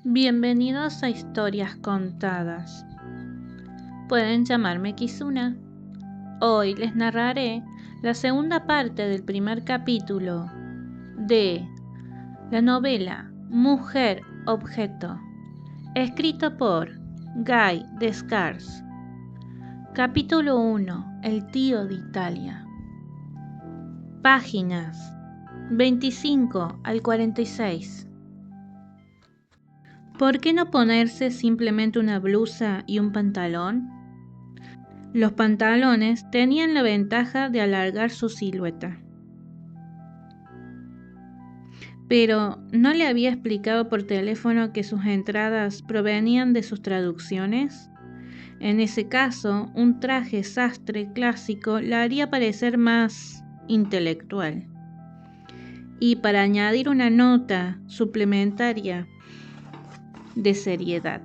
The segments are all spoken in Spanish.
Bienvenidos a Historias Contadas. Pueden llamarme Kizuna. Hoy les narraré la segunda parte del primer capítulo de la novela Mujer Objeto, escrito por Guy Descartes. Capítulo 1. El tío de Italia. Páginas 25 al 46. ¿Por qué no ponerse simplemente una blusa y un pantalón? Los pantalones tenían la ventaja de alargar su silueta. Pero, ¿no le había explicado por teléfono que sus entradas provenían de sus traducciones? En ese caso, un traje sastre clásico la haría parecer más intelectual. Y para añadir una nota suplementaria de seriedad,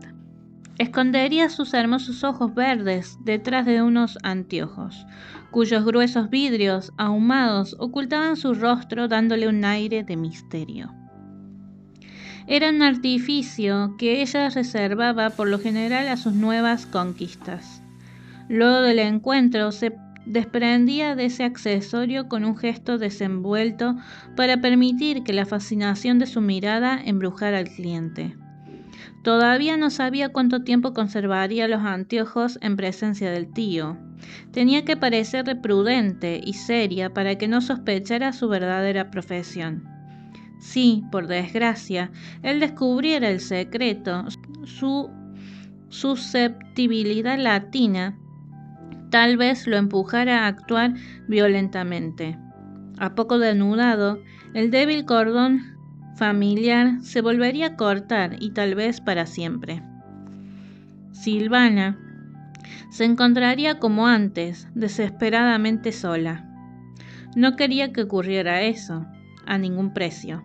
escondería sus hermosos ojos verdes detrás de unos anteojos, cuyos gruesos vidrios ahumados ocultaban su rostro dándole un aire de misterio. Era un artificio que ella reservaba por lo general a sus nuevas conquistas. Luego del encuentro se desprendía de ese accesorio con un gesto desenvuelto para permitir que la fascinación de su mirada embrujara al cliente. Todavía no sabía cuánto tiempo conservaría los anteojos en presencia del tío. Tenía que parecerle prudente y seria para que no sospechara su verdadera profesión. Si, por desgracia, él descubriera el secreto, su susceptibilidad latina tal vez lo empujara a actuar violentamente. A poco denudado, el débil cordón familiar se volvería a cortar y tal vez para siempre. Silvana se encontraría como antes, desesperadamente sola. No quería que ocurriera eso, a ningún precio.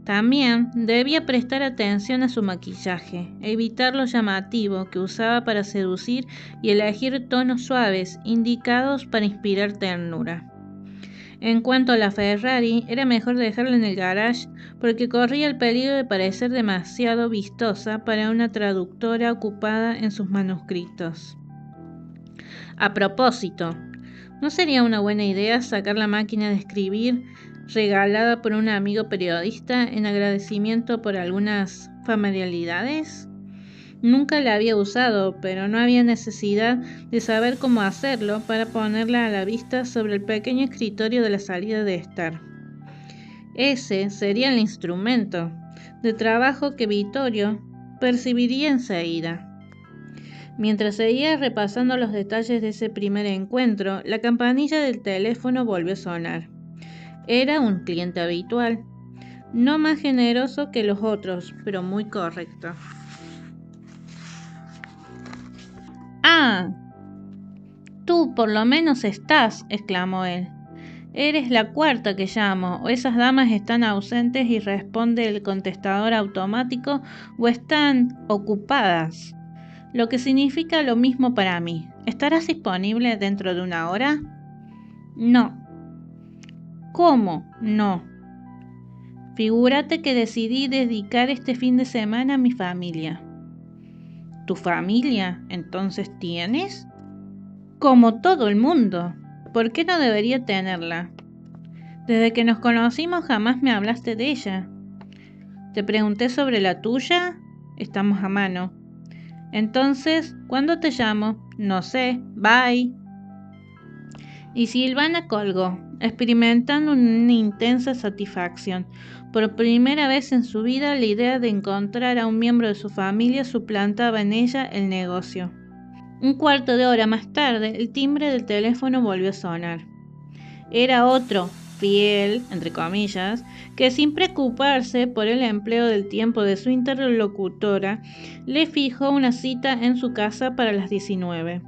También debía prestar atención a su maquillaje, evitar lo llamativo que usaba para seducir y elegir tonos suaves indicados para inspirar ternura. En cuanto a la Ferrari, era mejor dejarla en el garage porque corría el peligro de parecer demasiado vistosa para una traductora ocupada en sus manuscritos. A propósito, ¿no sería una buena idea sacar la máquina de escribir regalada por un amigo periodista en agradecimiento por algunas familiaridades? Nunca la había usado, pero no había necesidad de saber cómo hacerlo para ponerla a la vista sobre el pequeño escritorio de la salida de estar. Ese sería el instrumento de trabajo que Vittorio percibiría enseguida. Mientras seguía repasando los detalles de ese primer encuentro, la campanilla del teléfono volvió a sonar. Era un cliente habitual, no más generoso que los otros, pero muy correcto. «Ah, tú por lo menos estás», exclamó él. «Eres la cuarta que llamo, o esas damas están ausentes y responde el contestador automático, o están ocupadas, lo que significa lo mismo para mí. ¿Estarás disponible dentro de una hora?» «No». «¿Cómo no?» «Figúrate que decidí dedicar este fin de semana a mi familia». «¿Tu familia? ¿Entonces tienes?» «Como todo el mundo. ¿Por qué no debería tenerla? Desde que nos conocimos jamás me hablaste de ella». «Te pregunté sobre la tuya. Estamos a mano». «Entonces, ¿cuándo te llamo?» «No sé. Bye». Y Silvana colgó, experimentando una intensa satisfacción. Por primera vez en su vida, la idea de encontrar a un miembro de su familia suplantaba en ella el negocio. Un cuarto de hora más tarde, el timbre del teléfono volvió a sonar. Era otro fiel, entre comillas, que sin preocuparse por el empleo del tiempo de su interlocutora, le fijó una cita en su casa para las 19.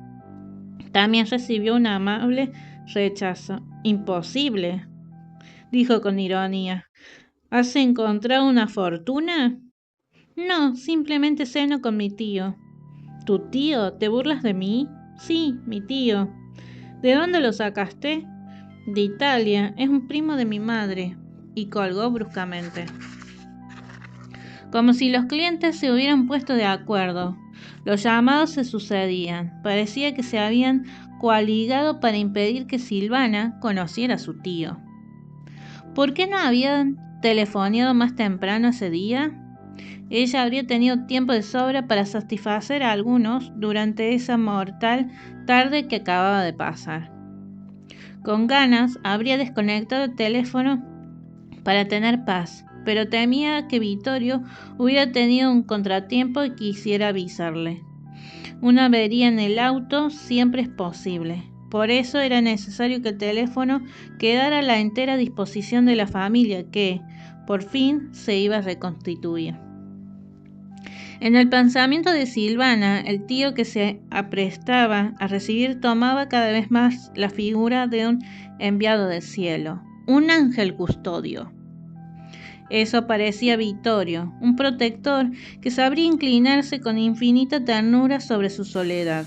También recibió un amable rechazo. «Imposible», dijo con ironía. «¿Has encontrado una fortuna?» «No, simplemente ceno con mi tío». «¿Tu tío? ¿Te burlas de mí?» «Sí, mi tío». «¿De dónde lo sacaste?» «De Italia, es un primo de mi madre». Y colgó bruscamente. como si los clientes se hubieran puesto de acuerdo. Los llamados se sucedían. Parecía que se habían coaligado para impedir que Silvana conociera a su tío. ¿Por qué no habían telefoneado más temprano ese día? Ella habría tenido tiempo de sobra para satisfacer a algunos durante esa mortal tarde que acababa de pasar. Con ganas habría desconectado el teléfono para tener paz, pero temía que Vittorio hubiera tenido un contratiempo y quisiera avisarle. Una avería en el auto siempre es posible. Por eso era necesario que el teléfono quedara a la entera disposición de la familia que, por fin, se iba a reconstituir. En el pensamiento de Silvana, el tío que se aprestaba a recibir tomaba cada vez más la figura de un enviado del cielo, un ángel custodio. Eso parecía Vittorio, un protector que sabría inclinarse con infinita ternura sobre su soledad.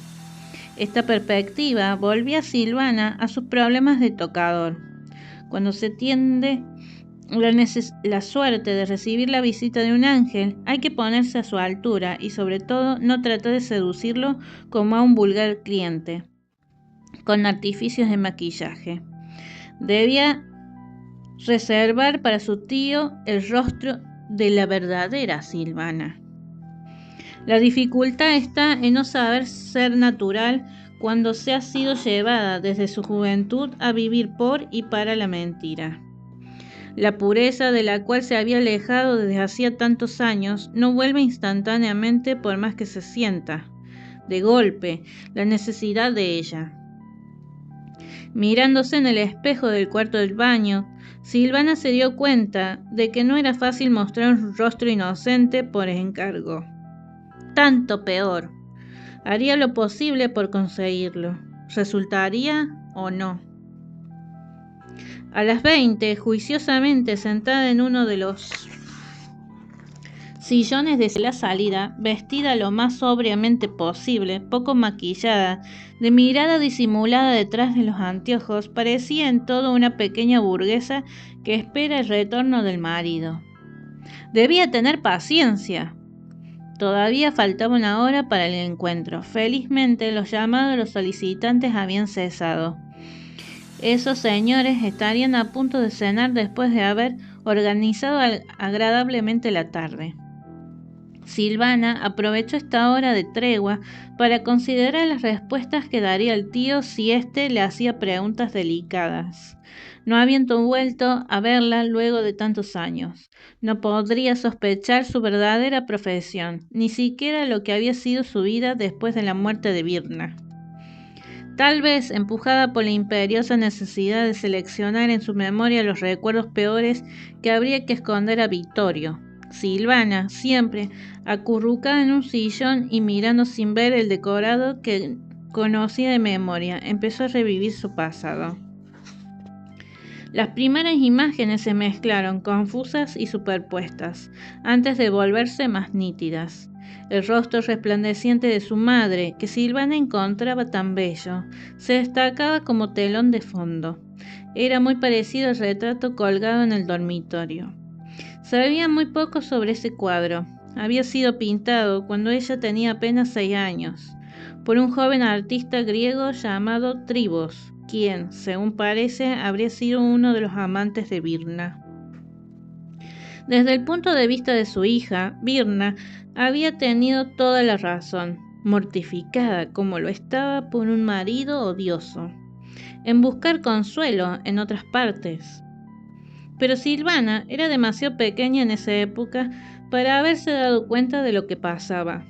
Esta perspectiva volvía a Silvana a sus problemas de tocador. Cuando se tiende la suerte de recibir la visita de un ángel, hay que ponerse a su altura y sobre todo no tratar de seducirlo como a un vulgar cliente, con artificios de maquillaje. Debía reservar para su tío el rostro de la verdadera Silvana. La dificultad está en no saber ser natural cuando se ha sido llevada desde su juventud a vivir por y para la mentira. La pureza de la cual se había alejado desde hacía tantos años no vuelve instantáneamente por más que se sienta, de golpe, la necesidad de ella. Mirándose en el espejo del cuarto del baño, Silvana se dio cuenta de que no era fácil mostrar un rostro inocente por encargo. Tanto peor. Haría lo posible por conseguirlo. ¿Resultaría o no? A las 20, juiciosamente sentada en uno de los sillones de la salida, vestida lo más sobriamente posible, poco maquillada, de mirada disimulada detrás de los anteojos, parecía en todo una pequeña burguesa que espera el retorno del marido. Debía tener paciencia. Todavía faltaba una hora para el encuentro. Felizmente, los llamados de los solicitantes habían cesado. Esos señores estarían a punto de cenar después de haber organizado agradablemente la tarde. Silvana aprovechó esta hora de tregua para considerar las respuestas que daría el tío si éste le hacía preguntas delicadas. No habiendo vuelto a verla luego de tantos años, no podría sospechar su verdadera profesión, ni siquiera lo que había sido su vida después de la muerte de Birna. Tal vez, empujada por la imperiosa necesidad de seleccionar en su memoria los recuerdos peores que habría que esconder a Vittorio, Silvana, siempre acurrucada en un sillón y mirando sin ver el decorado que conocía de memoria, empezó a revivir su pasado. Las primeras imágenes se mezclaron, confusas y superpuestas, antes de volverse más nítidas. El rostro resplandeciente de su madre, que Silvana encontraba tan bello, se destacaba como telón de fondo. Era muy parecido al retrato colgado en el dormitorio. Sabía muy poco sobre ese cuadro. Había sido pintado cuando ella tenía apenas 6 años, por un joven artista griego llamado Tribos, quien, según parece, habría sido uno de los amantes de Birna. Desde el punto de vista de su hija, Birna había tenido toda la razón, mortificada como lo estaba por un marido odioso, en buscar consuelo en otras partes. Pero Silvana era demasiado pequeña en esa época para haberse dado cuenta de lo que pasaba.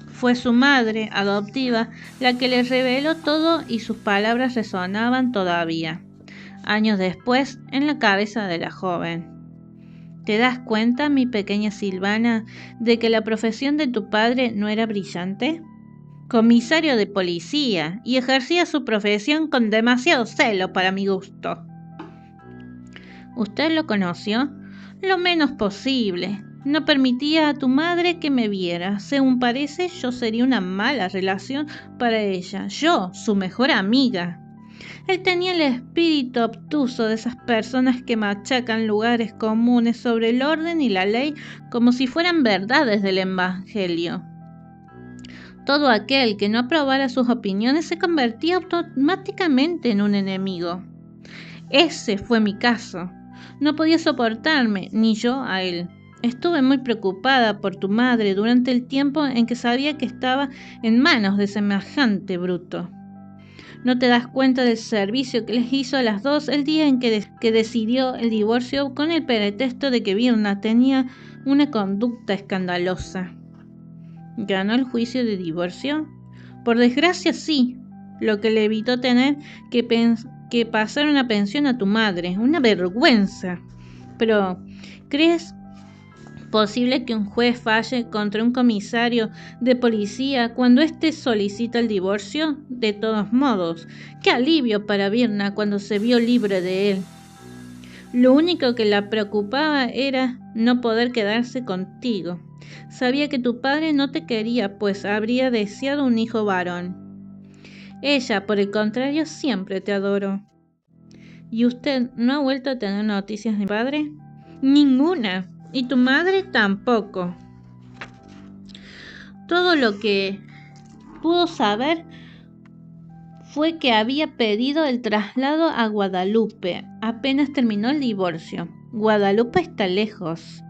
Fue su madre adoptiva la que le reveló todo y sus palabras resonaban todavía, años después, en la cabeza de la joven. ¿Te das cuenta, mi pequeña Silvana, de que la profesión de tu padre no era brillante? Comisario de policía, y ejercía su profesión con demasiado celo para mi gusto. ¿Usted lo conoció? Lo menos posible. No permitía a tu madre que me viera. Según parece, yo sería una mala relación para ella. Yo, su mejor amiga. Él tenía el espíritu obtuso de esas personas que machacan lugares comunes sobre el orden y la ley como si fueran verdades del Evangelio. Todo aquel que no aprobara sus opiniones se convertía automáticamente en un enemigo. Ese fue mi caso. No podía soportarme, ni yo a él. Estuve muy preocupada por tu madre durante el tiempo en que sabía que estaba en manos de semejante bruto. ¿No te das cuenta del servicio que les hizo a las dos el día en que decidió el divorcio con el pretexto de que Virna tenía una conducta escandalosa? ¿Ganó el juicio de divorcio? Por desgracia sí, lo que le evitó tener que pasar una pensión a tu madre. Una vergüenza. Pero, ¿crees posible que un juez falle contra un comisario de policía cuando éste solicita el divorcio? De todos modos, qué alivio para Virna cuando se vio libre de él. Lo único que la preocupaba era no poder quedarse contigo. Sabía que tu padre no te quería, pues habría deseado un hijo varón. Ella, por el contrario, siempre te adoró. ¿Y usted no ha vuelto a tener noticias de mi padre? Ninguna. Y tu madre tampoco. Todo lo que pudo saber fue que había pedido el traslado a Guadalupe apenas terminó el divorcio. Guadalupe está lejos.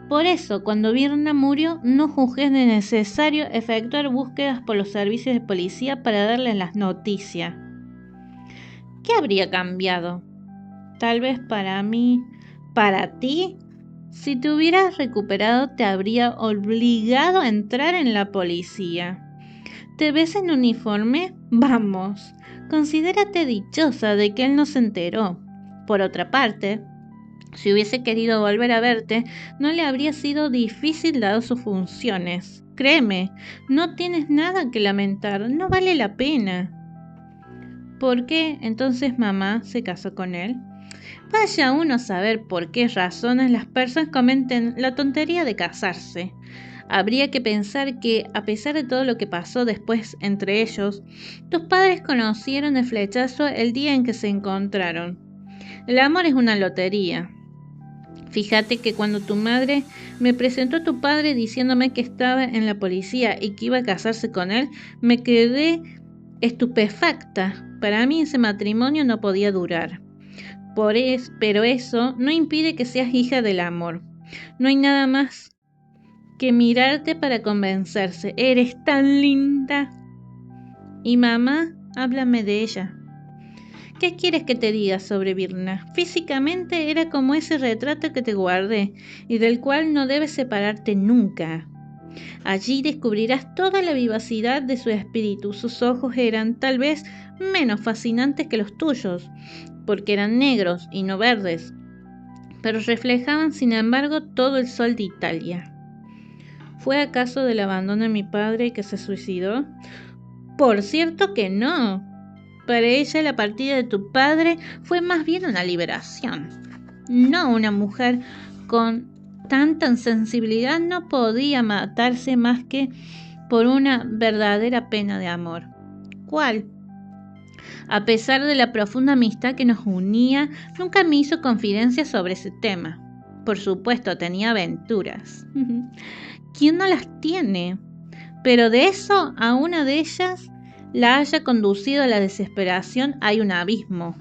Por eso, cuando Virna murió, no juzgué de necesario efectuar búsquedas por los servicios de policía para darle las noticias. ¿Qué habría cambiado? Tal vez para mí, para ti. Si te hubieras recuperado, te habría obligado a entrar en la policía. ¿Te ves en uniforme? Vamos, considérate dichosa de que él no se enteró. Por otra parte, si hubiese querido volver a verte, no le habría sido difícil dado sus funciones. Créeme, no tienes nada que lamentar, no vale la pena. ¿Por qué entonces mamá se casó con él? Vaya uno a saber por qué razones las personas cometen la tontería de casarse. Habría que pensar que, a pesar de todo lo que pasó después entre ellos, tus padres conocieron el flechazo el día en que se encontraron. El amor es una lotería. Fíjate que cuando tu madre me presentó a tu padre diciéndome que estaba en la policía y que iba a casarse con él, me quedé estupefacta. Para mí ese matrimonio no podía durar. Pero eso no impide que seas hija del amor. No hay nada más que mirarte para convencerse. Eres tan linda. Y mamá, háblame de ella. ¿Qué quieres que te diga sobre Virna? Físicamente era como ese retrato que te guardé y del cual no debes separarte nunca. Allí descubrirás toda la vivacidad de su espíritu. Sus ojos eran tal vez menos fascinantes que los tuyos, porque eran negros y no verdes, pero reflejaban sin embargo todo el sol de Italia. ¿Fue acaso del abandono de mi padre que se suicidó? Por cierto que no. Para ella la partida de tu padre fue más bien una liberación. No, una mujer con tanta sensibilidad no podía matarse más que por una verdadera pena de amor. ¿Cuál? A pesar de la profunda amistad que nos unía, nunca me hizo confidencias sobre ese tema. Por supuesto, tenía aventuras. ¿Quién no las tiene? Pero de eso a una de ellas la haya conducido a la desesperación hay un abismo.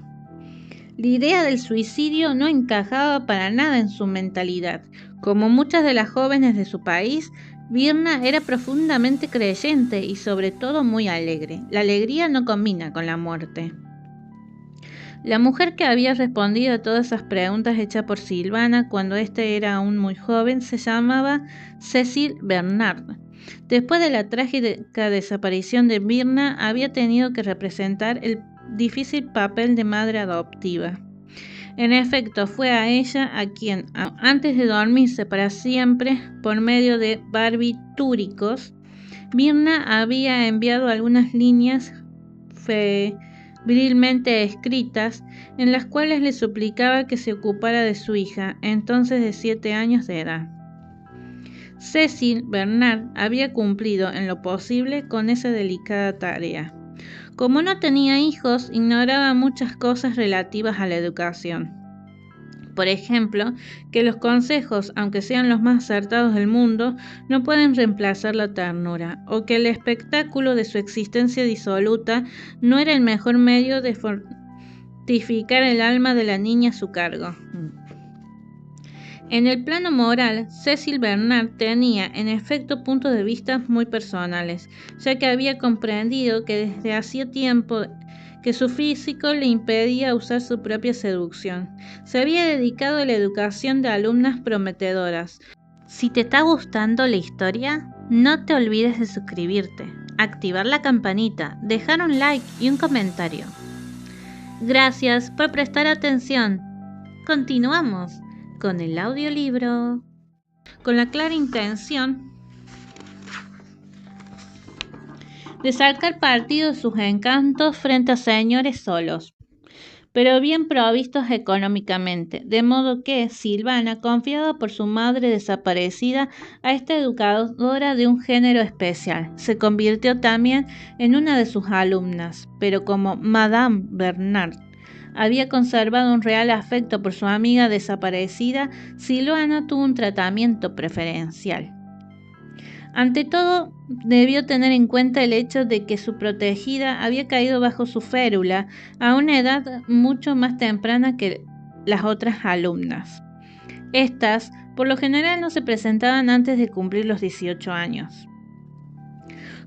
La idea del suicidio no encajaba para nada en su mentalidad. Como muchas de las jóvenes de su país, Virna era profundamente creyente y sobre todo muy alegre. La alegría no combina con la muerte. La mujer que había respondido a todas esas preguntas hechas por Silvana cuando éste era aún muy joven se llamaba Cecil Bernard. Después de la trágica desaparición de Virna, había tenido que representar el difícil papel de madre adoptiva. En efecto, fue a ella a quien, antes de dormirse para siempre por medio de barbitúricos, Virna había enviado algunas líneas febrilmente escritas en las cuales le suplicaba que se ocupara de su hija, entonces de 7 años de edad. Cecil Bernard había cumplido en lo posible con esa delicada tarea. Como no tenía hijos, ignoraba muchas cosas relativas a la educación. Por ejemplo, que los consejos, aunque sean los más acertados del mundo, no pueden reemplazar la ternura, o que el espectáculo de su existencia disoluta no era el mejor medio de fortificar el alma de la niña a su cargo. En el plano moral, Cecil Bernard tenía, en efecto, puntos de vista muy personales, ya que había comprendido que desde hacía tiempo que su físico le impedía usar su propia seducción. Se había dedicado a la educación de alumnas prometedoras. Si te está gustando la historia, no te olvides de suscribirte, activar la campanita, dejar un like y un comentario. Gracias por prestar atención. Continuamos con el audiolibro, con la clara intención de sacar partido de sus encantos frente a señores solos, pero bien provistos económicamente, de modo que Silvana confiaba por su madre desaparecida a esta educadora de un género especial. Se convirtió también en una de sus alumnas, pero como Madame Bernard había conservado un real afecto por su amiga desaparecida, Silvana tuvo un tratamiento preferencial. Ante todo, debió tener en cuenta el hecho de que su protegida había caído bajo su férula a una edad mucho más temprana que las otras alumnas. Estas, por lo general, no se presentaban antes de cumplir los 18 años.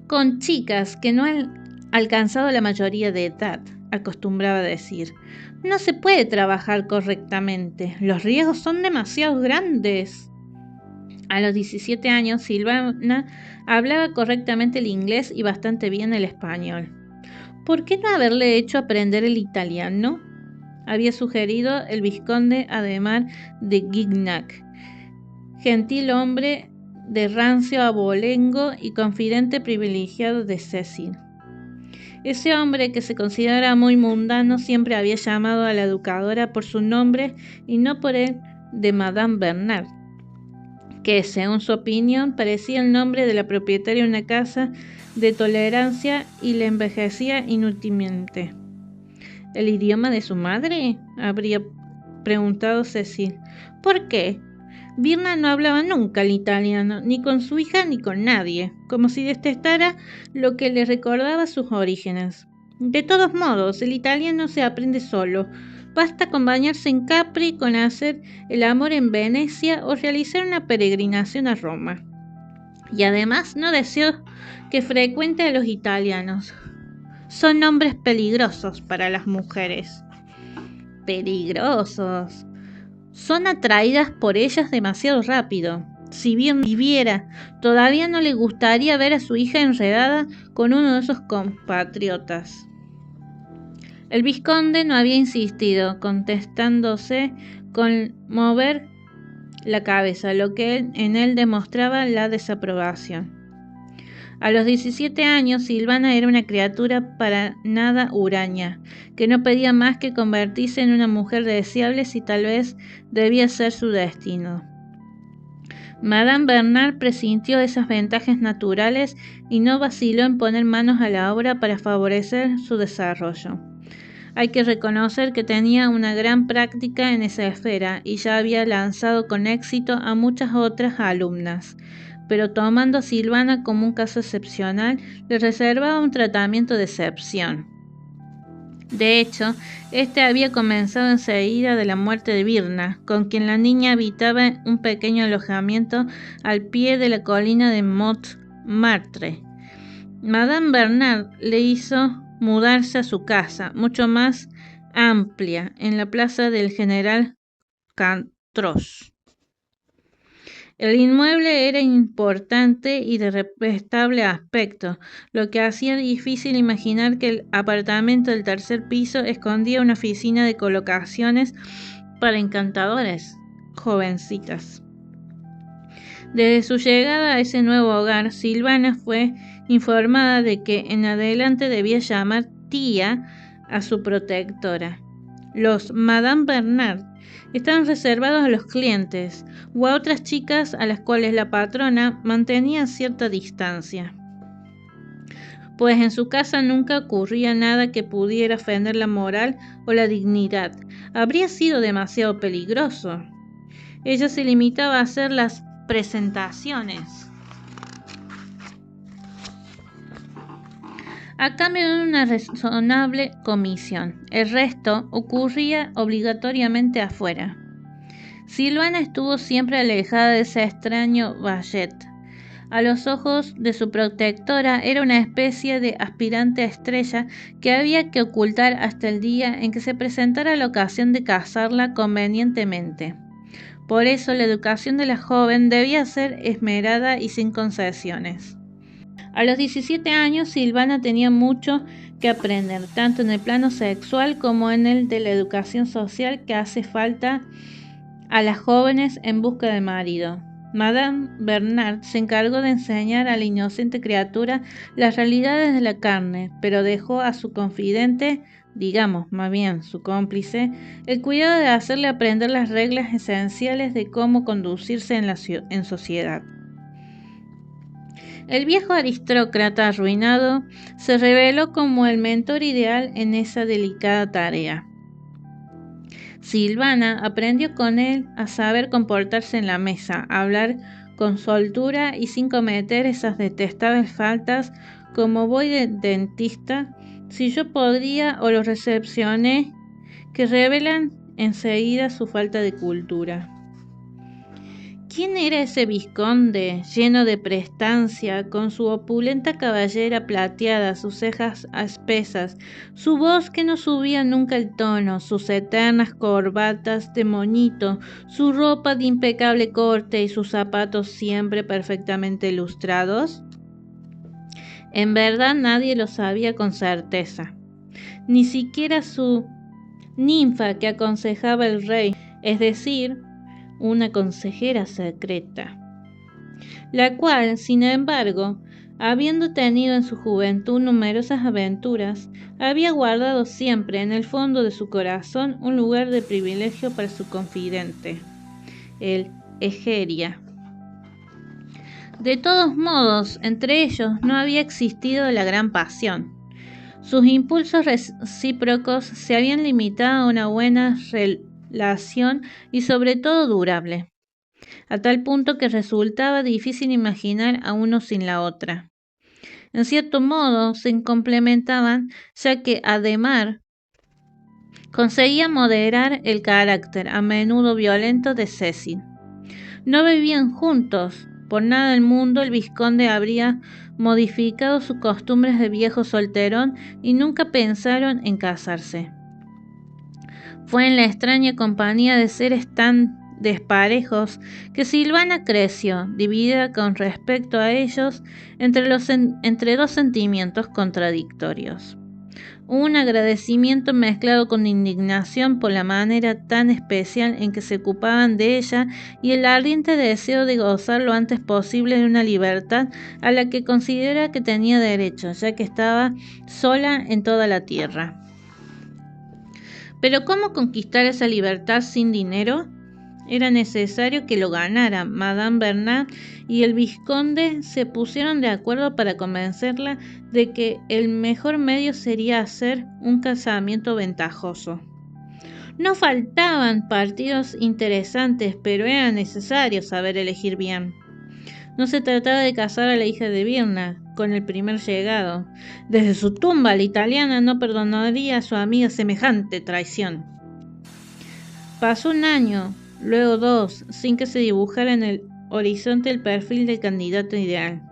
Con chicas que no han alcanzado la mayoría de edad, acostumbraba decir, no se puede trabajar correctamente, los riesgos son demasiado grandes. A los 17 años, Silvana hablaba correctamente el inglés y bastante bien el español. ¿Por qué no haberle hecho aprender el italiano?, había sugerido el vizconde Adhemar de Gignac, gentil hombre de rancio abolengo y confidente privilegiado de Cecil. Ese hombre, que se considera muy mundano, siempre había llamado a la educadora por su nombre y no por el de Madame Bernard, que, según su opinión, parecía el nombre de la propietaria de una casa de tolerancia y le envejecía inútilmente. ¿El idioma de su madre?, habría preguntado Cecil. ¿Por qué? Birna no hablaba nunca el italiano, ni con su hija ni con nadie, como si detestara lo que le recordaba sus orígenes. De todos modos, el italiano se aprende solo. Basta con bañarse en Capri, con hacer el amor en Venecia o realizar una peregrinación a Roma. Y además no deseo que frecuente a los italianos. Son hombres peligrosos para las mujeres. Peligrosos. Son atraídas por ellas demasiado rápido. Si bien viviera, todavía no le gustaría ver a su hija enredada con uno de esos compatriotas. El vizconde no había insistido, contestándose con mover la cabeza, lo que en él demostraba la desaprobación. A los 17 años, Silvana era una criatura para nada huraña, que no pedía más que convertirse en una mujer deseable si tal vez debía ser su destino. Madame Bernard presintió esas ventajas naturales y no vaciló en poner manos a la obra para favorecer su desarrollo. Hay que reconocer que tenía una gran práctica en esa esfera y ya había lanzado con éxito a muchas otras alumnas, pero tomando a Silvana como un caso excepcional, le reservaba un tratamiento de excepción. De hecho, este había comenzado enseguida de la muerte de Birna, con quien la niña habitaba un pequeño alojamiento al pie de la colina de Montmartre. Madame Bernard le hizo mudarse a su casa, mucho más amplia, en la plaza del General Cantros. El inmueble era importante y de respetable aspecto, lo que hacía difícil imaginar que el apartamento del tercer piso escondía una oficina de colocaciones para encantadoras jovencitas. Desde su llegada a ese nuevo hogar, Silvana fue informada de que en adelante debía llamar tía a su protectora. Los Madame Bernard estaban reservados a los clientes o a otras chicas a las cuales la patrona mantenía cierta distancia. pues en su casa nunca ocurría nada que pudiera ofender la moral o la dignidad. Habría sido demasiado peligroso. Ella se limitaba a hacer las presentaciones a cambio de una razonable comisión. El resto ocurría obligatoriamente afuera. Silvana estuvo siempre alejada de ese extraño ballet. A los ojos de su protectora era una especie de aspirante a estrella que había que ocultar hasta el día en que se presentara la ocasión de casarla convenientemente. Por eso la educación de la joven debía ser esmerada y sin concesiones. A los 17 años, Silvana tenía mucho que aprender, tanto en el plano sexual como en el de la educación social que hace falta a las jóvenes en busca de marido. Madame Bernard se encargó de enseñar a la inocente criatura las realidades de la carne, pero dejó a su confidente, digamos, más bien su cómplice, el cuidado de hacerle aprender las reglas esenciales de cómo conducirse en sociedad. El viejo aristócrata arruinado se reveló como el mentor ideal en esa delicada tarea. Silvana aprendió con él a saber comportarse en la mesa, a hablar con soltura y sin cometer esas detestables faltas como voy de dentista, si yo podría o lo recepcioné, que revelan enseguida su falta de cultura. ¿Quién era ese vizconde, lleno de prestancia, con su opulenta cabellera plateada, sus cejas espesas, su voz que no subía nunca el tono, sus eternas corbatas de moñito, su ropa de impecable corte y sus zapatos siempre perfectamente lustrados? En verdad nadie lo sabía con certeza, ni siquiera su ninfa que aconsejaba el rey, es decir, una consejera secreta, la cual, sin embargo, habiendo tenido en su juventud numerosas aventuras, había guardado siempre en el fondo de su corazón un lugar de privilegio para su confidente, el Egeria. De todos modos, entre ellos no había existido la gran pasión. Sus impulsos recíprocos se habían limitado a una buena relación y sobre todo durable, a tal punto que resultaba difícil imaginar a uno sin la otra. En cierto modo se complementaban, ya que Adhemar conseguía moderar el carácter, a menudo violento, de Cecil. No vivían juntos, por nada del mundo el vizconde habría modificado sus costumbres de viejo solterón y nunca pensaron en casarse. Fue en la extraña compañía de seres tan desparejos que Silvana creció, dividida con respecto a ellos entre dos sentimientos contradictorios. Un agradecimiento mezclado con indignación por la manera tan especial en que se ocupaban de ella y el ardiente deseo de gozar lo antes posible de una libertad a la que considera que tenía derecho, ya que estaba sola en toda la tierra. Pero ¿cómo conquistar esa libertad sin dinero? Era necesario que lo ganara. Madame Bernard y el vizconde se pusieron de acuerdo para convencerla de que el mejor medio sería hacer un casamiento ventajoso. No faltaban partidos interesantes, pero era necesario saber elegir bien. No se trataba de casar a la hija de Virna con el primer llegado. Desde su tumba la italiana no perdonaría a su amiga semejante traición. Pasó un año, luego 2, sin que se dibujara en el horizonte el perfil del candidato ideal.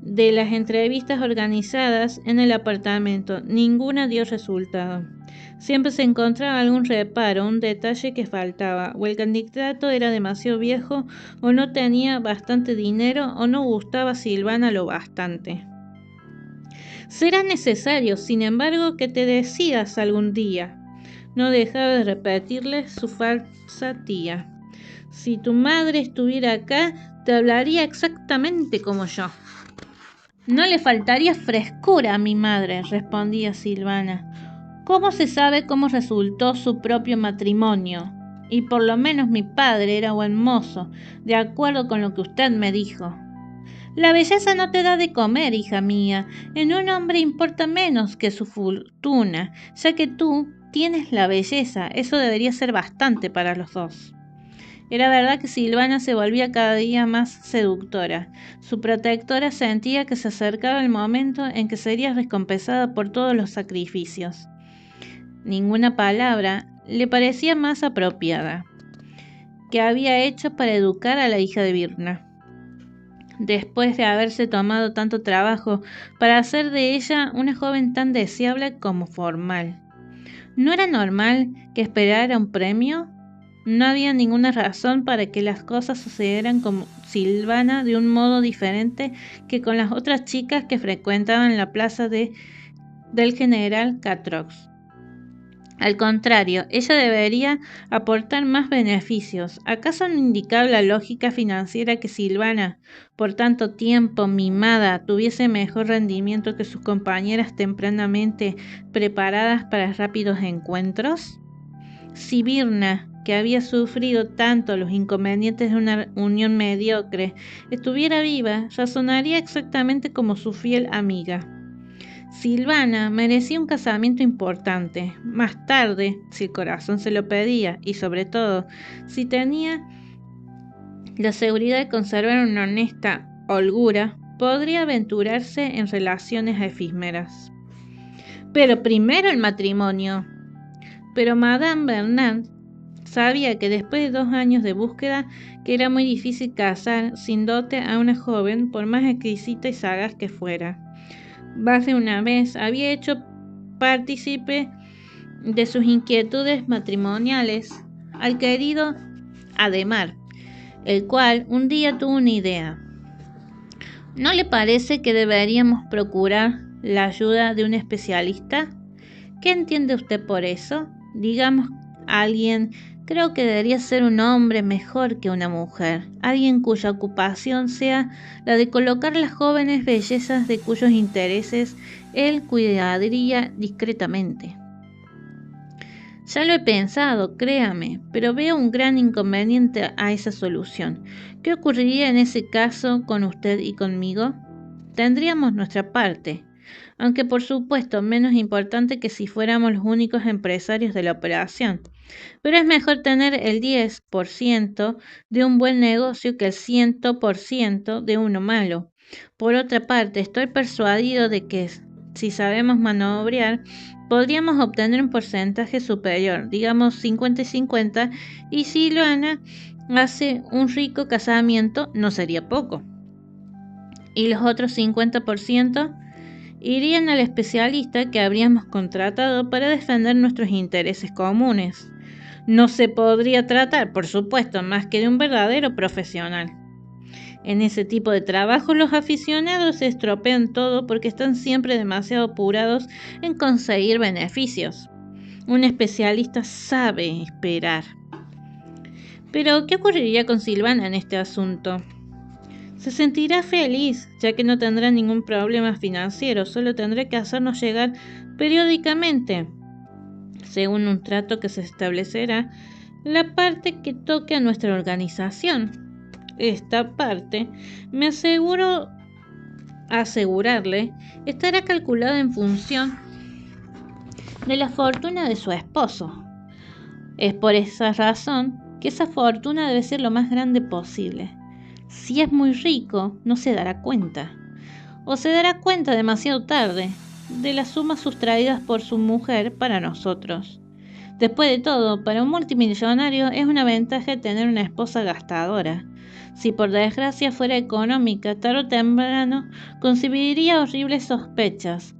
De las entrevistas organizadas en el apartamento, ninguna dio resultado. Siempre se encontraba algún reparo, un detalle que faltaba, o el candidato era demasiado viejo, o no tenía bastante dinero, o no gustaba a Silvana lo bastante. Será necesario, sin embargo, que te decidas algún día. No dejaba de repetirle su falsa tía. Si tu madre estuviera acá, te hablaría exactamente como yo. No le faltaría frescura a mi madre, respondía Silvana. ¿Cómo se sabe cómo resultó su propio matrimonio? Y por lo menos mi padre era buen mozo, de acuerdo con lo que usted me dijo. La belleza no te da de comer, hija mía. En un hombre importa menos que su fortuna, ya que tú tienes la belleza. Eso debería ser bastante para los dos. Era verdad que Silvana se volvía cada día más seductora. Su protectora sentía que se acercaba el momento en que sería recompensada por todos los sacrificios. Ninguna palabra le parecía más apropiada que había hecho para educar a la hija de Birna. Después de haberse tomado tanto trabajo para hacer de ella una joven tan deseable como formal. ¿No era normal que esperara un premio? No había ninguna razón para que las cosas sucedieran con Silvana de un modo diferente que con las otras chicas que frecuentaban la plaza del general Catrox. Al contrario, ella debería aportar más beneficios. ¿Acaso no indicaba la lógica financiera que Silvana, por tanto tiempo mimada, tuviese mejor rendimiento que sus compañeras tempranamente preparadas para rápidos encuentros? Si Birna, que había sufrido tanto los inconvenientes de una unión mediocre, estuviera viva, razonaría exactamente como su fiel amiga. Silvana merecía un casamiento importante, más tarde, si el corazón se lo pedía, y sobre todo, si tenía la seguridad de conservar una honesta holgura, podría aventurarse en relaciones efímeras. Pero primero el matrimonio. Pero Madame Bernard sabía que después de 2 años de búsqueda, que era muy difícil casar sin dote a una joven, por más exquisita y sagaz que fuera. Más de una vez había hecho partícipe de sus inquietudes matrimoniales al querido Adhemar, el cual un día tuvo una idea. ¿No le parece que deberíamos procurar la ayuda de un especialista? ¿Qué entiende usted por eso? Digamos, alguien, creo que debería ser un hombre mejor que una mujer, alguien cuya ocupación sea la de colocar las jóvenes bellezas de cuyos intereses él cuidaría discretamente. Ya lo he pensado, créame, pero veo un gran inconveniente a esa solución. ¿Qué ocurriría en ese caso con usted y conmigo? Tendríamos nuestra parte, aunque por supuesto menos importante que si fuéramos los únicos empresarios de la operación. Pero es mejor tener el 10% de un buen negocio que el 100% de uno malo. Por otra parte, estoy persuadido de que si sabemos maniobrar, podríamos obtener un porcentaje superior, digamos 50 y 50, y si Luana hace un rico casamiento, no sería poco. Y los otros 50% irían al especialista que habríamos contratado para defender nuestros intereses comunes. No se podría tratar, por supuesto, más que de un verdadero profesional. En ese tipo de trabajo los aficionados se estropean todo porque están siempre demasiado apurados en conseguir beneficios. Un especialista sabe esperar. Pero, ¿qué ocurriría con Silvana en este asunto? Se sentirá feliz, ya que no tendrá ningún problema financiero, solo tendrá que hacernos llegar periódicamente, según un trato que se establecerá, la parte que toque a nuestra organización. Esta parte, me asegurarle, estará calculada en función de la fortuna de su esposo. Es por esa razón que esa fortuna debe ser lo más grande posible. Si es muy rico, no se dará cuenta, o se dará cuenta demasiado tarde, de las sumas sustraídas por su mujer para nosotros. Después de todo, para un multimillonario es una ventaja tener una esposa gastadora. Si por desgracia fuera económica, tarde o temprano concebiría horribles sospechas.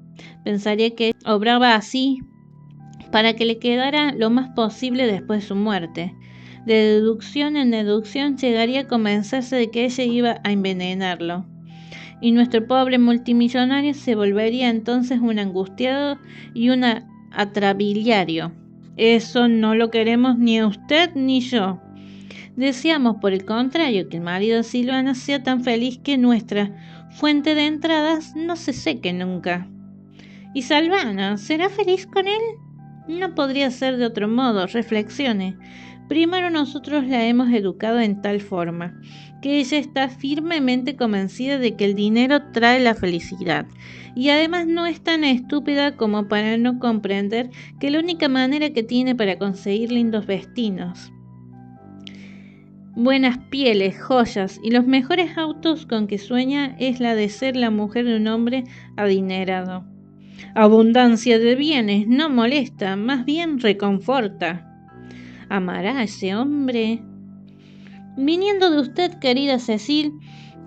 Pensaría que obraba así para que le quedara lo más posible después de su muerte. De deducción en deducción llegaría a convencerse de que ella iba a envenenarlo. Y nuestro pobre multimillonario se volvería entonces un angustiado y un atrabiliario. Eso no lo queremos ni usted ni yo. Deseamos, por el contrario, que el marido de Silvana sea tan feliz que nuestra fuente de entradas no se seque nunca. ¿Y Silvana será feliz con él? No podría ser de otro modo, reflexione. Primero nosotros la hemos educado en tal forma, que ella está firmemente convencida de que el dinero trae la felicidad, y además no es tan estúpida como para no comprender que la única manera que tiene para conseguir lindos vestidos, buenas pieles, joyas y los mejores autos con que sueña es la de ser la mujer de un hombre adinerado. Abundancia de bienes no molesta, más bien reconforta. ¿Amará a ese hombre? Viniendo de usted, querida Cecil,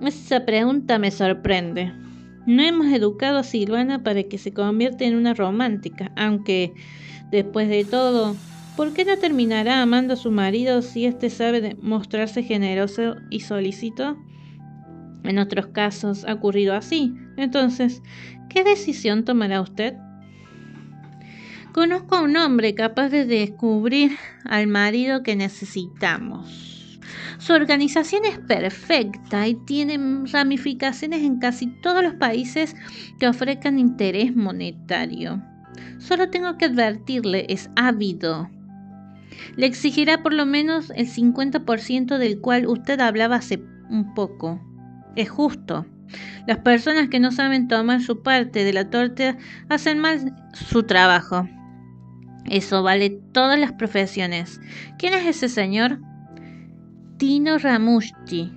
esa pregunta me sorprende. No hemos educado a Silvana para que se convierta en una romántica, aunque, después de todo, ¿por qué no terminará amando a su marido si éste sabe mostrarse generoso y solícito? En otros casos ha ocurrido así. Entonces, ¿qué decisión tomará usted? Conozco a un hombre capaz de descubrir al marido que necesitamos. Su organización es perfecta y tiene ramificaciones en casi todos los países que ofrezcan interés monetario. Solo tengo que advertirle, es ávido. Le exigirá por lo menos el 50% del cual usted hablaba hace un poco. Es justo. Las personas que no saben tomar su parte de la torta hacen mal su trabajo. Eso vale todas las profesiones. ¿Quién es ese señor? Tino Ramusti.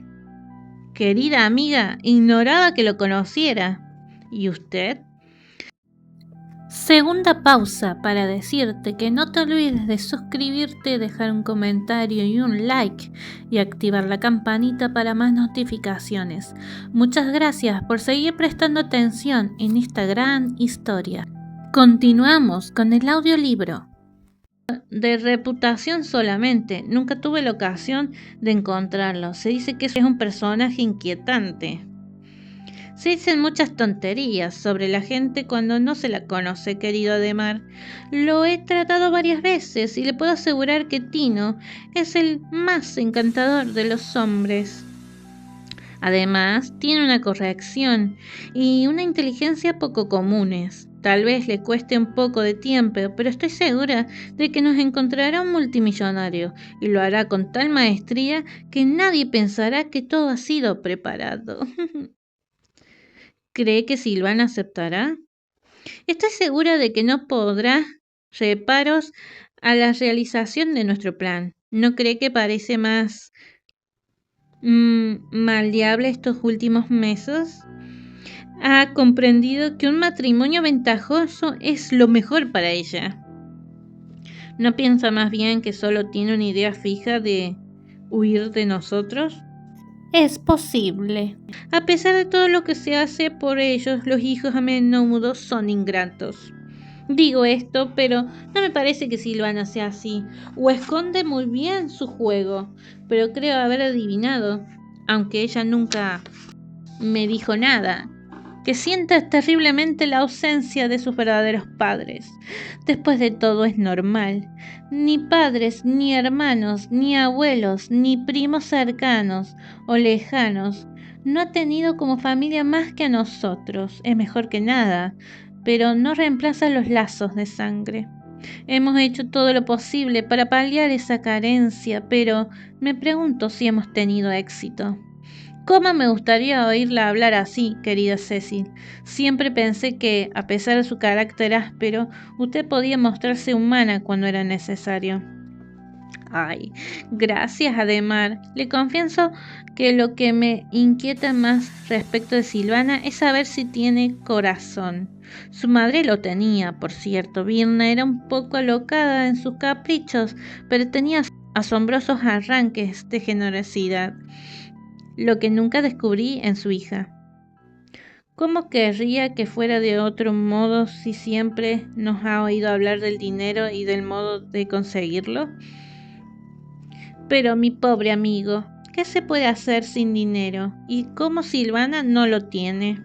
Querida amiga, ignoraba que lo conociera. ¿Y usted? Segunda pausa para decirte que no te olvides de suscribirte, dejar un comentario y un like y activar la campanita para más notificaciones. Muchas gracias por seguir prestando atención en esta gran historia. Continuamos con el audiolibro. De reputación solamente, nunca tuve la ocasión de encontrarlo. Se dice que es un personaje inquietante. Se dicen muchas tonterías sobre la gente cuando no se la conoce, querido Ademar. Lo he tratado varias veces y le puedo asegurar que Tino es el más encantador de los hombres. Además, tiene una corrección y una inteligencia poco comunes. Tal vez le cueste un poco de tiempo, pero estoy segura de que nos encontrará un multimillonario y lo hará con tal maestría que nadie pensará que todo ha sido preparado. ¿Cree que Silvana aceptará? Estoy segura de que no podrá reparos a la realización de nuestro plan. ¿No cree que parece más maleable estos últimos meses? Ha comprendido que un matrimonio ventajoso es lo mejor para ella. ¿No piensa más bien que solo tiene una idea fija de huir de nosotros? Es posible. A pesar de todo lo que se hace por ellos, los hijos a menudo son ingratos. Digo esto, pero no me parece que Silvana sea así, o esconde muy bien su juego, pero creo haber adivinado, aunque ella nunca me dijo nada, que sienta terriblemente la ausencia de sus verdaderos padres. Después de todo es normal. Ni padres, ni hermanos, ni abuelos, ni primos cercanos o lejanos. No ha tenido como familia más que a nosotros. Es mejor que nada, pero no reemplaza los lazos de sangre. Hemos hecho todo lo posible para paliar esa carencia, pero me pregunto si hemos tenido éxito. ¿Cómo me gustaría oírla hablar así, querida Cecil? Siempre pensé que, a pesar de su carácter áspero, usted podía mostrarse humana cuando era necesario. Ay, gracias, Ademar. Le confieso que lo que me inquieta más respecto de Silvana es saber si tiene corazón. Su madre lo tenía, por cierto. Virna era un poco alocada en sus caprichos, pero tenía asombrosos arranques de generosidad, lo que nunca descubrí en su hija. ¿Cómo querría que fuera de otro modo si siempre nos ha oído hablar del dinero y del modo de conseguirlo? Pero mi pobre amigo, ¿qué se puede hacer sin dinero? ¿Y cómo Silvana no lo tiene?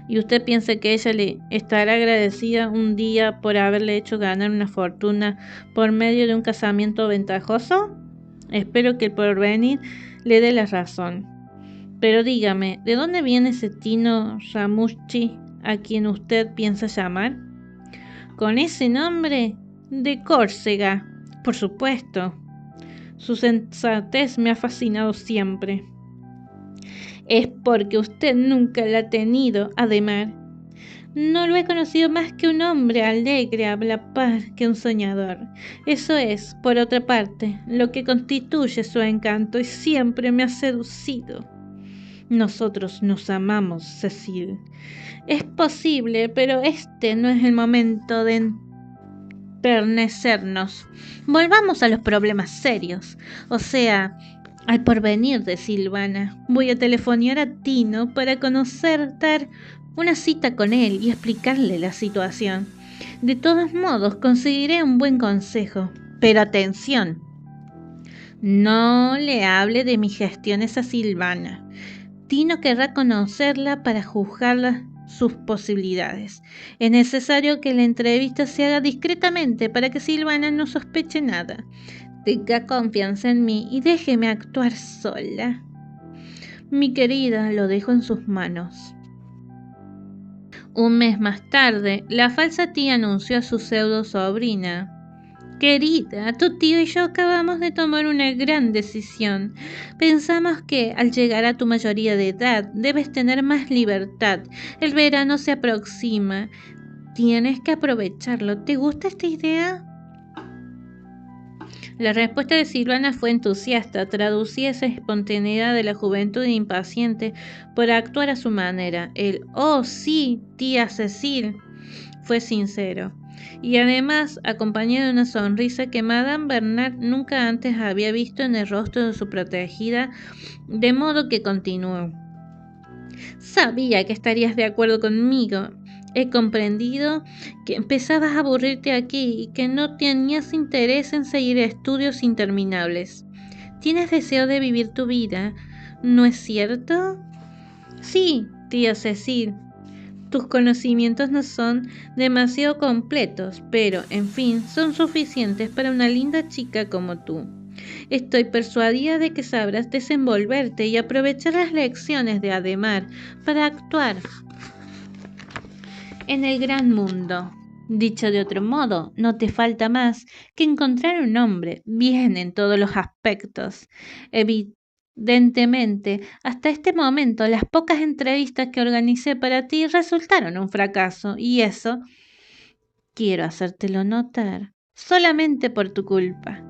¿Y usted piensa que ella le estará agradecida un día por haberle hecho ganar una fortuna por medio de un casamiento ventajoso? Espero que el porvenir le dé la razón. Pero dígame, ¿de dónde viene ese Tino Ramusti a quien usted piensa llamar? ¿Con ese nombre? De Córcega. Por supuesto. Su sensatez me ha fascinado siempre. Es porque usted nunca la ha tenido, Ademar. No lo he conocido más que un hombre alegre a la par que un soñador. Eso es, por otra parte, lo que constituye su encanto y siempre me ha seducido. Nosotros nos amamos, Cecil. Es posible, pero este no es el momento de enternecernos. Volvamos a los problemas serios, o sea, al porvenir de Silvana. Voy a telefonear a Tino para dar una cita con él y explicarle la situación. De todos modos, conseguiré un buen consejo. Pero atención, no le hable de mis gestiones a Silvana. Tino querrá conocerla para juzgar sus posibilidades. Es necesario que la entrevista se haga discretamente para que Silvana no sospeche nada. Tenga confianza en mí y déjeme actuar sola. Mi querida, lo dejo en sus manos. Un mes más tarde, la falsa tía anunció a su pseudo sobrina: Querida, tu tío y yo acabamos de tomar una gran decisión. Pensamos que al llegar a tu mayoría de edad debes tener más libertad. El verano se aproxima. Tienes que aprovecharlo. ¿Te gusta esta idea? La respuesta de Silvana fue entusiasta, traducía esa espontaneidad de la juventud impaciente por actuar a su manera. El «Oh, sí, tía Cecil» fue sincero, y además acompañado de una sonrisa que Madame Bernard nunca antes había visto en el rostro de su protegida, de modo que continuó. Sabía que estarías de acuerdo conmigo. He comprendido que empezabas a aburrirte aquí y que no tenías interés en seguir estudios interminables. Tienes deseo de vivir tu vida, ¿no es cierto? Sí, tía Cecil. Tus conocimientos no son demasiado completos, pero, en fin, son suficientes para una linda chica como tú. Estoy persuadida de que sabrás desenvolverte y aprovechar las lecciones de Ademar para actuar en el gran mundo. Dicho de otro modo, no te falta más que encontrar un hombre bien en todos los aspectos. Evidentemente, hasta este momento las pocas entrevistas que organicé para ti resultaron un fracaso, y eso, quiero hacértelo notar, solamente por tu culpa.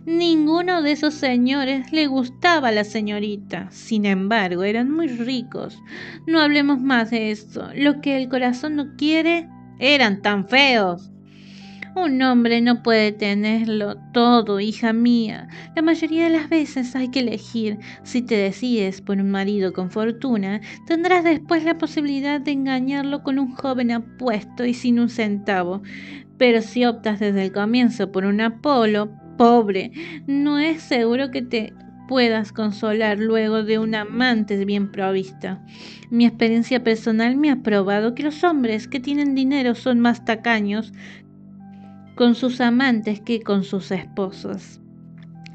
Ninguno de esos señores le gustaba a la señorita. Sin embargo, eran muy ricos. No hablemos más de eso. Lo que el corazón no quiere, eran tan feos. Un hombre no puede tenerlo todo, hija mía. La mayoría de las veces hay que elegir. Si te decides por un marido con fortuna, tendrás después la posibilidad de engañarlo con un joven apuesto y sin un centavo. Pero si optas desde el comienzo por un Apolo, pobre, no es seguro que te puedas consolar luego de una amante bien provista. Mi experiencia personal me ha probado que los hombres que tienen dinero son más tacaños con sus amantes que con sus esposas.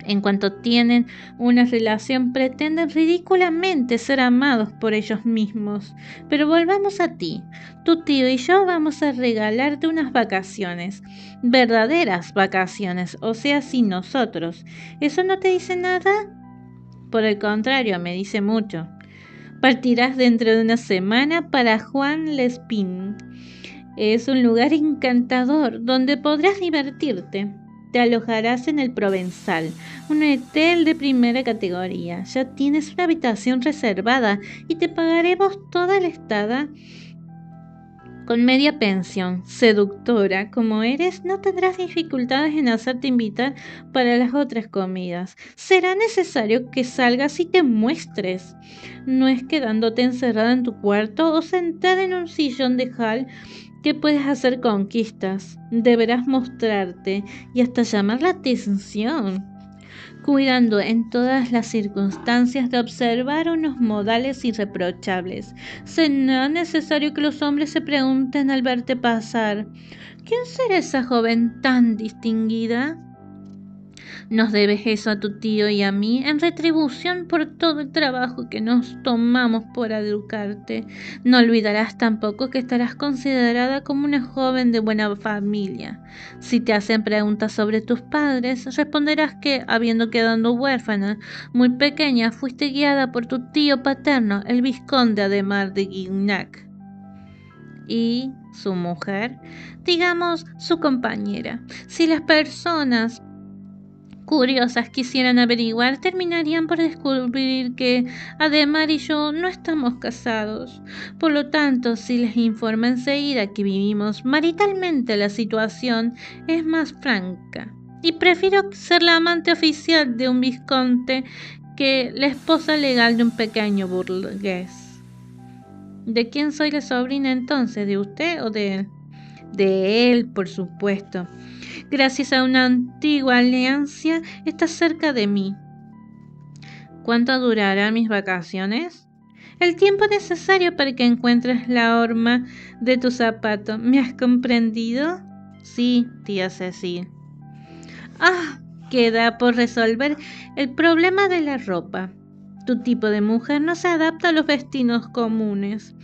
En cuanto tienen una relación, pretenden ridículamente ser amados por ellos mismos. Pero volvamos a ti. Tu tío y yo vamos a regalarte unas vacaciones. Verdaderas vacaciones, o sea, sin nosotros. ¿Eso no te dice nada? Por el contrario, me dice mucho. Partirás dentro de una semana para Juan Lespin. Es un lugar encantador donde podrás divertirte. Te alojarás en el Provenzal, un hotel de primera categoría. Ya tienes una habitación reservada y te pagaremos toda la estada con media pensión. Seductora como eres, no tendrás dificultades en hacerte invitar para las otras comidas. Será necesario que salgas y te muestres. No es quedándote encerrada en tu cuarto o sentada en un sillón de hall que puedes hacer conquistas. Deberás mostrarte y hasta llamar la atención, cuidando en todas las circunstancias de observar unos modales irreprochables. Será necesario que los hombres se pregunten al verte pasar: ¿quién será esa joven tan distinguida? Nos debes eso a tu tío y a mí en retribución por todo el trabajo que nos tomamos por educarte. No olvidarás tampoco que estarás considerada como una joven de buena familia. Si te hacen preguntas sobre tus padres, responderás que, habiendo quedado huérfana muy pequeña, fuiste guiada por tu tío paterno, el vizconde Adhemar de Gignac, y su mujer, digamos su compañera. Si las personas curiosas quisieran averiguar, terminarían por descubrir que Adhemar y yo no estamos casados. Por lo tanto, si les informa enseguida que vivimos maritalmente, la situación es más franca. Y prefiero ser la amante oficial de un vizconde que la esposa legal de un pequeño burgués. ¿De quién soy la sobrina entonces? ¿De usted o de él? De él, por supuesto. Gracias a una antigua alianza, estás cerca de mí. ¿Cuánto durarán mis vacaciones? El tiempo necesario para que encuentres la horma de tu zapato. ¿Me has comprendido? Sí, tía Cecil. Queda por resolver el problema de la ropa. Tu tipo de mujer no se adapta a los vestidos comunes.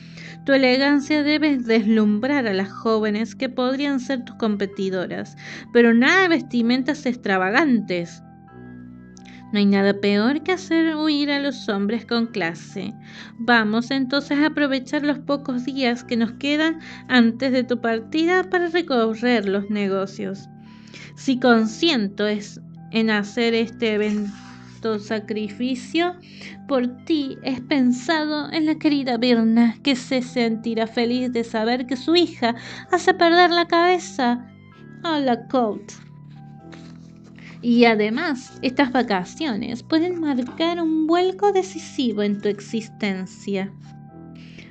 Tu elegancia debe deslumbrar a las jóvenes que podrían ser tus competidoras, pero nada de vestimentas extravagantes. No hay nada peor que hacer huir a los hombres con clase. Vamos entonces a aprovechar los pocos días que nos quedan antes de tu partida para recorrer los negocios. Si consiento en hacer este evento sacrificio por ti, es pensado en la querida Birna, que se sentirá feliz de saber que su hija hace perder la cabeza a la Court. Y además, estas vacaciones pueden marcar un vuelco decisivo en tu existencia.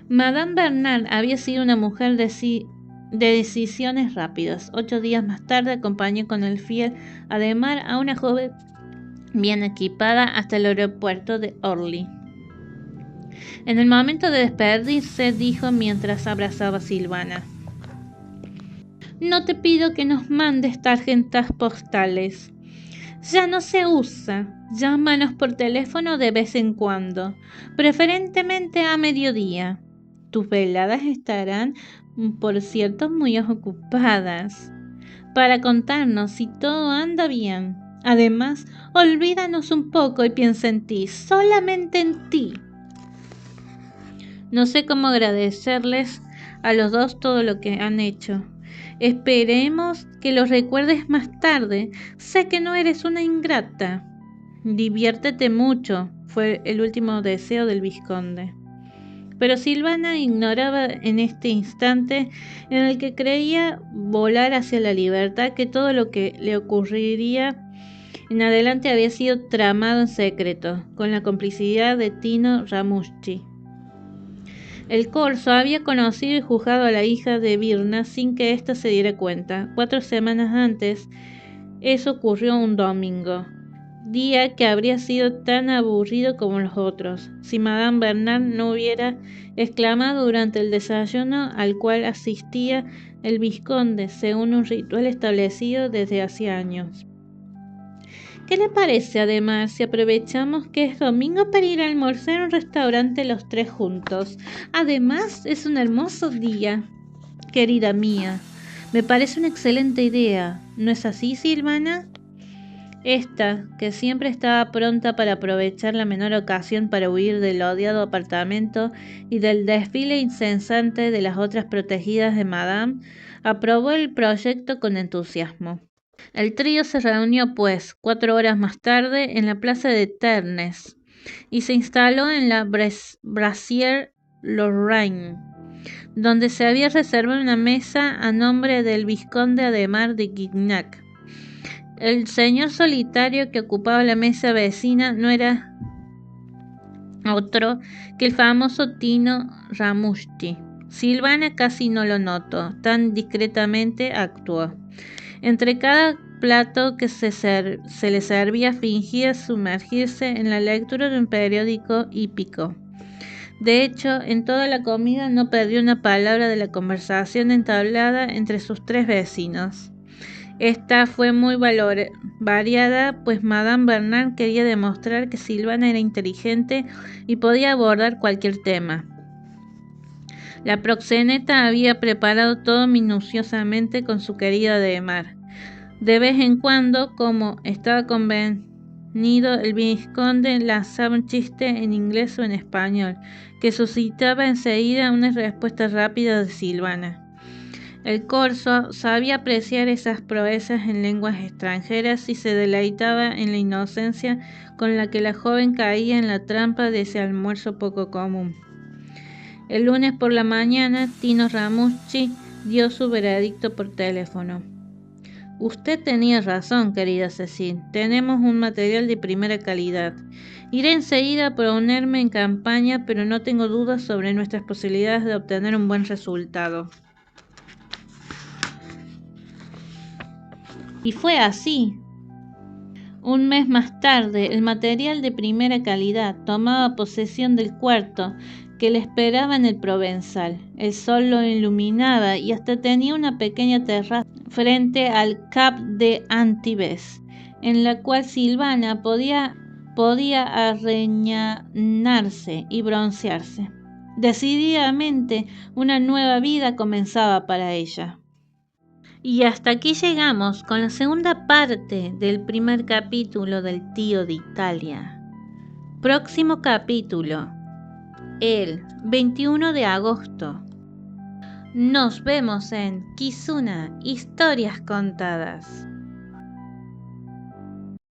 Madame Bernard había sido una mujer de decisiones rápidas. 8 días más tarde acompañó con el fiel Adhemar a una joven bien equipada hasta el aeropuerto de Orly. En el momento de despedirse, dijo mientras abrazaba a Silvana: no te pido que nos mandes tarjetas postales. Ya no se usa. Llámanos por teléfono de vez en cuando, preferentemente a mediodía. Tus veladas estarán, por cierto, muy ocupadas para contarnos si todo anda bien. Además, olvídanos un poco y piensa en ti, solamente en ti. No sé cómo agradecerles a los dos todo lo que han hecho. Esperemos que los recuerdes más tarde. Sé que no eres una ingrata. Diviértete mucho, fue el último deseo del vizconde. Pero Silvana ignoraba en este instante en el que creía volar hacia la libertad que todo lo que le ocurriría en adelante había sido tramado en secreto, con la complicidad de Tino Ramuschi. El corso había conocido y juzgado a la hija de Birna sin que ésta se diera cuenta. 4 semanas antes, eso ocurrió un domingo, día que habría sido tan aburrido como los otros, si Madame Bernard no hubiera exclamado durante el desayuno al cual asistía el vizconde según un ritual establecido desde hacía años: ¿qué le parece, además, si aprovechamos que es domingo para ir a almorzar a un restaurante los 3 juntos? Además, es un hermoso día. Querida mía, me parece una excelente idea. ¿No es así, Silvana? Esta, que siempre estaba pronta para aprovechar la menor ocasión para huir del odiado apartamento y del desfile incesante de las otras protegidas de Madame, aprobó el proyecto con entusiasmo. El trío se reunió, pues, 4 horas más tarde en la plaza de Ternes y se instaló en la Brasserie Lorraine, donde se había reservado una mesa a nombre del vizconde Adhemar de Gignac. El señor solitario que ocupaba la mesa vecina no era otro que el famoso Tino Ramuschi. Silvana casi no lo notó, tan discretamente actuó. Entre cada plato que se le servía fingía sumergirse en la lectura de un periódico hípico. De hecho, en toda la comida no perdió una palabra de la conversación entablada entre sus 3 vecinos. Esta fue muy variada, pues Madame Bernard quería demostrar que Silvana era inteligente y podía abordar cualquier tema. La proxeneta había preparado todo minuciosamente con su querida Demar. De vez en cuando, como estaba convenido, el vizconde lanzaba un chiste en inglés o en español, que suscitaba enseguida una respuesta rápida de Silvana. El corso sabía apreciar esas proezas en lenguas extranjeras y se deleitaba en la inocencia con la que la joven caía en la trampa de ese almuerzo poco común. El lunes por la mañana, Tino Ramucci dio su veredicto por teléfono. Usted tenía razón, querida Cecil. Tenemos un material de primera calidad. Iré enseguida a ponerme en campaña, pero no tengo dudas sobre nuestras posibilidades de obtener un buen resultado. Y fue así. Un mes más tarde, el material de primera calidad tomaba posesión del cuarto que le esperaba en el Provenzal. El sol lo iluminaba y hasta tenía una pequeña terraza frente al Cap de Antibes, en la cual Silvana podía arreñanarse y broncearse. Decididamente, una nueva vida comenzaba para ella. Y hasta aquí llegamos con la segunda parte del primer capítulo del Tío de Italia. Próximo capítulo, el 21 de agosto. Nos vemos en Kizuna, Historias Contadas.